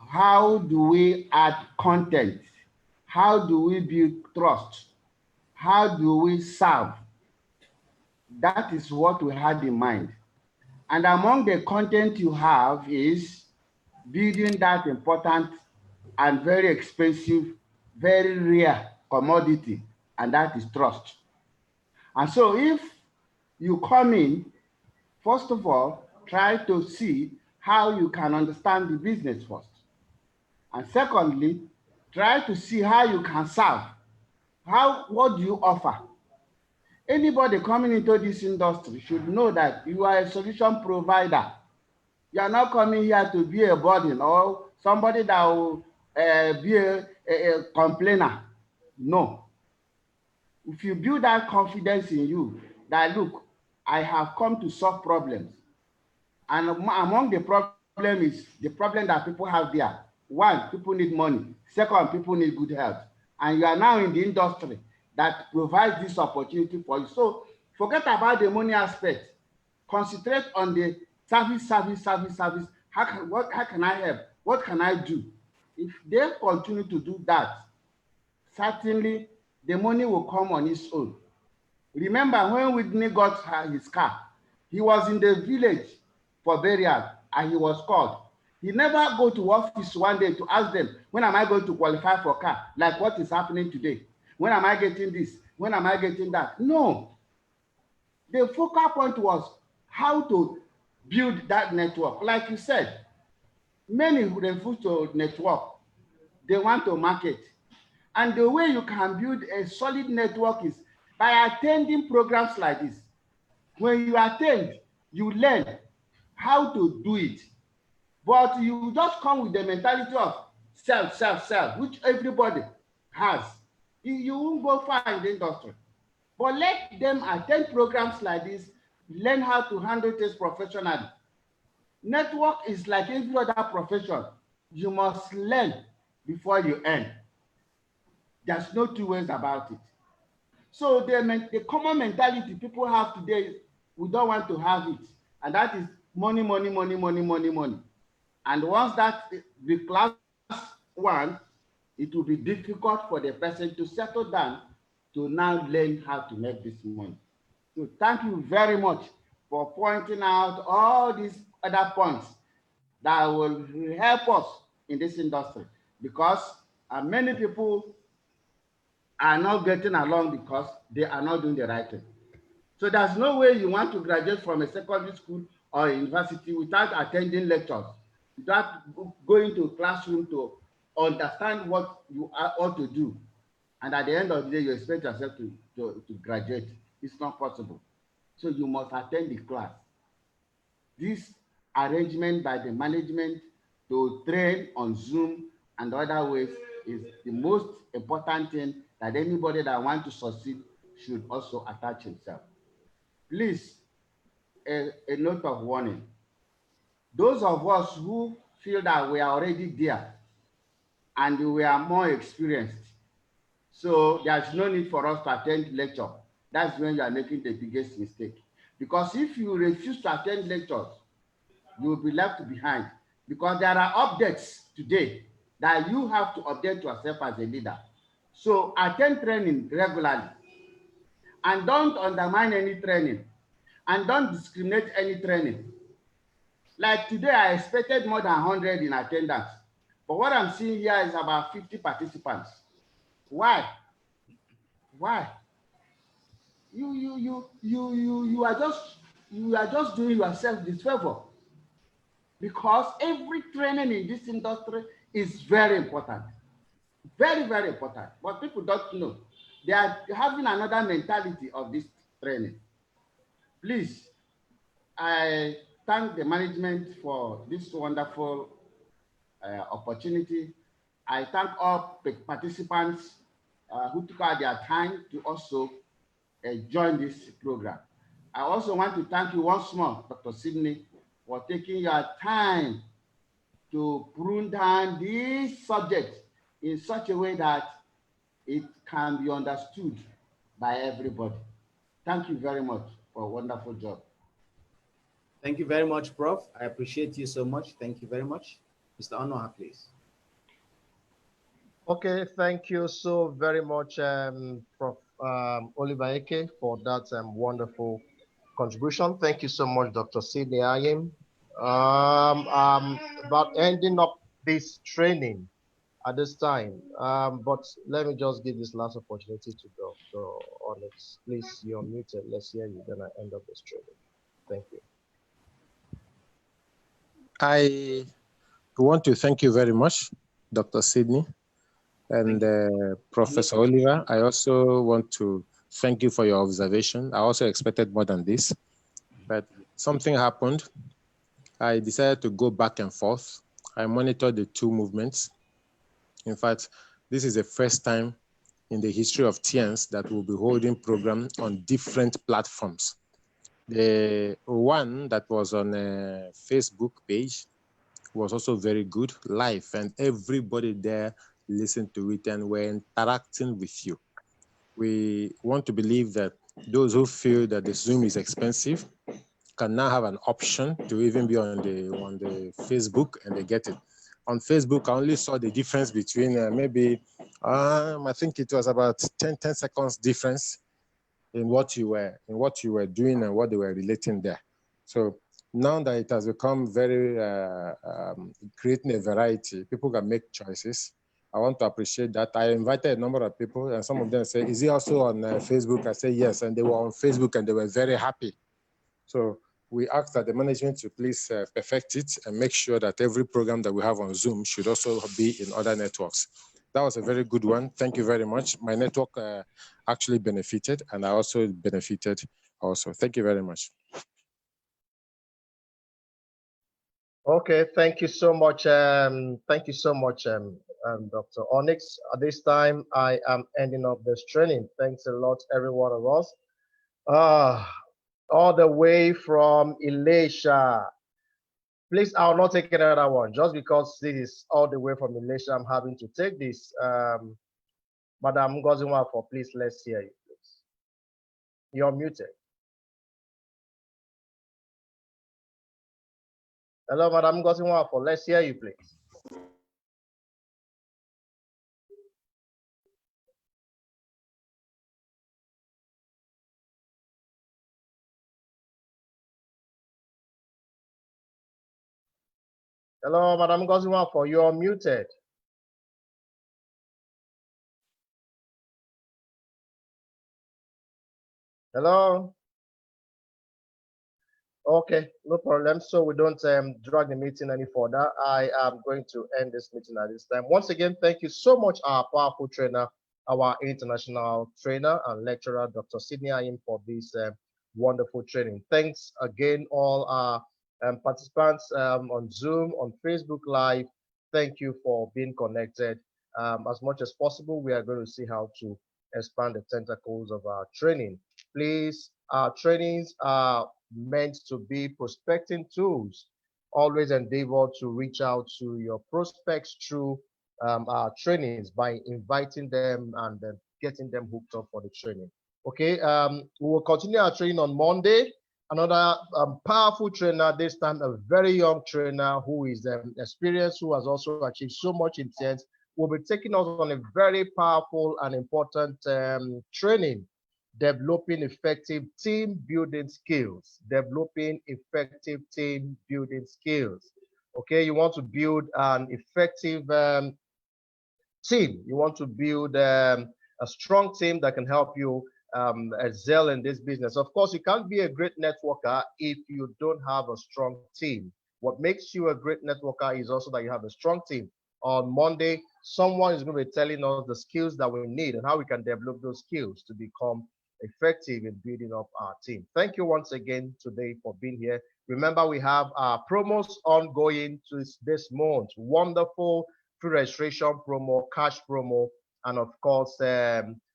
how do we add content? How do we build trust? How do we serve? That is what we had in mind. And among the content you have is building that important and very expensive, very rare commodity, and that is trust. And so if you come in, first of all, try to see how you can understand the business first. And secondly, try to see how you can serve. What do you offer? Anybody coming into this industry should know that you are a solution provider. You are not coming here to be a burden or somebody that will be a complainer. No. If you build that confidence in you, that look, I have come to solve problems. And among the problems is the problem that people have there. One, people need money. Second, people need good health. And you are now in the industry that provides this opportunity for you. So forget about the money aspect. Concentrate on the service. How can I help? What can I do? If they continue to do that, certainly the money will come on its own. Remember when Whitney got his car, he was in the village for burial and he was called. He never go to office one day to ask them, when am I going to qualify for car? Like what is happening today? When am I getting this? When am I getting that? No. The focal point was how to build that network. Like you said, many refuse to network. They want to market. And the way you can build a solid network is by attending programs like this. When you attend, you learn how to do it. But you just come with the mentality of self, which everybody has. You won't go far in the industry. But let them attend programs like this, learn how to handle things professionally. Network is like every other profession. You must learn before you earn. There's no two ways about it. So the common mentality people have today, we don't want to have it. And that is money. And once that the class one, it will be difficult for the person to settle down to now learn how to make this money. So thank you very much for pointing out all these other points that will help us in this industry, because many people are not getting along because they are not doing the right thing. So there's no way you want to graduate from a secondary school or a university without attending lectures, without going to a classroom to understand what you ought to do. And at the end of the day, you expect yourself to graduate. It's not possible. So you must attend the class. This arrangement by the management to train on Zoom and other ways is the most important thing that anybody that wants to succeed should also attach himself. Please, a note of warning. Those of us who feel that we are already there and we are more experienced, so there's no need for us to attend lecture. That's when you are making the biggest mistake. Because if you refuse to attend lectures, you will be left behind. Because there are updates today that you have to update yourself as a leader. So attend training regularly. And don't undermine any training. And don't discriminate any training. Like today, I expected more than 100 in attendance. But what I'm seeing here is about 50 participants. Why? Why? You are just doing yourself this favor, because every training in this industry is very important, very important. But people don't know. They are having another mentality of this training. Please, I thank the management for this wonderful opportunity. I thank all participants who took out their time to also join this program. I also want to thank you once more, Dr. Sidney, for taking your time to prune down this subject in such a way that it can be understood by everybody. Thank you very much for a wonderful job. Thank you very much, Prof. I appreciate you so much. Thank you very much. Mr. Onoha, please. Okay, thank you so very much, Prof. Oliver Eke, for that wonderful contribution. Thank you so much, Dr. Sidney Anyim. About ending up this training at this time, but let me just give this last opportunity to Dr. Onyx. Please, you're muted. Let's hear you. Then I end up this training. Thank you. I want to thank you very much, Dr. Sidney and Professor Oliver. I also want to thank you for your observation. I also expected more than this, but something happened. I decided to go back and forth. I monitored the two movements. In fact, this is the first time in the history of TNS that we'll be holding programs on different platforms. The one that was on a Facebook page was also very good, live, and everybody there listened to it and were interacting with you. We want to believe that those who feel that the Zoom is expensive can now have an option to even be on the Facebook, and they get it. On Facebook, I only saw the difference between I think it was about 10 seconds difference in what you were doing and what they were relating there. So now that it has become very creating a variety, people can make choices. I want to appreciate that. I invited a number of people, and some of them say, "Is he also on Facebook?" I say yes, and they were on Facebook and they were very happy. So we asked that the management to please perfect it and make sure that every program that we have on Zoom should also be in other networks. That was a very good one. Thank you very much. My network actually benefited, and I also benefited also. Thank you very much. Okay, thank you so much. Thank you so much, Dr. Onyx. At this time, I am ending up this training. Thanks a lot, every one of us. All the way from Elisha. Please, I'll not take another one. Just because this is all the way from Elisha, I'm having to take this. Madam Ngozinwafo, please, let's hear you, please. You're muted. Hello, Madam Ngozinwafo, let's hear you, please. Hello, Madam Ngozinwafo, you're muted. Hello? Okay, no problem. So we don't drag the meeting any further. I am going to end this meeting at this time. Once again, thank you so much, our powerful trainer, our international trainer and lecturer, Dr. Sydney Anyim, for this wonderful training. Thanks again, all our participants on Zoom, on Facebook Live. Thank you for being connected. As much as possible, we are going to see how to expand the tentacles of our training. Please, our trainings are meant to be prospecting tools. Always endeavor to reach out to your prospects through our trainings by inviting them and getting them hooked up for the training. Okay, we will continue our training on Monday. Another powerful trainer, this time a very young trainer who is experienced, who has also achieved so much in science, will be taking us on a very powerful and important training. Developing effective team building skills. Developing effective team building skills. Okay, you want to build an effective team. You want to build a strong team that can help you excel in this business. Of course, you can't be a great networker if you don't have a strong team. What makes you a great networker is also that you have a strong team. On Monday, someone is going to be telling us the skills that we need and how we can develop those skills to become effective in building up our team. Thank you once again today for being here. Remember, we have our promos ongoing this month. Wonderful pre-registration promo, cash promo, and of course,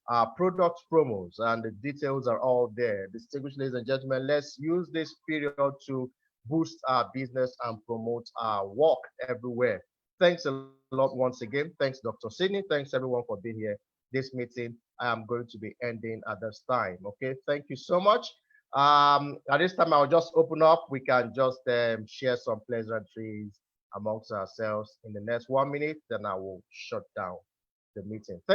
our product promos, and the details are all there. Distinguished ladies and gentlemen, let's use this period to boost our business and promote our work everywhere. Thanks a lot once again. Thanks, Dr. Sydney. Thanks everyone for being here. This meeting I am going to be ending at this time. Okay, thank you so much. At this time, I'll just open up. We can just share some pleasantries amongst ourselves in the next 1 minute. Then I will shut down the meeting. Thank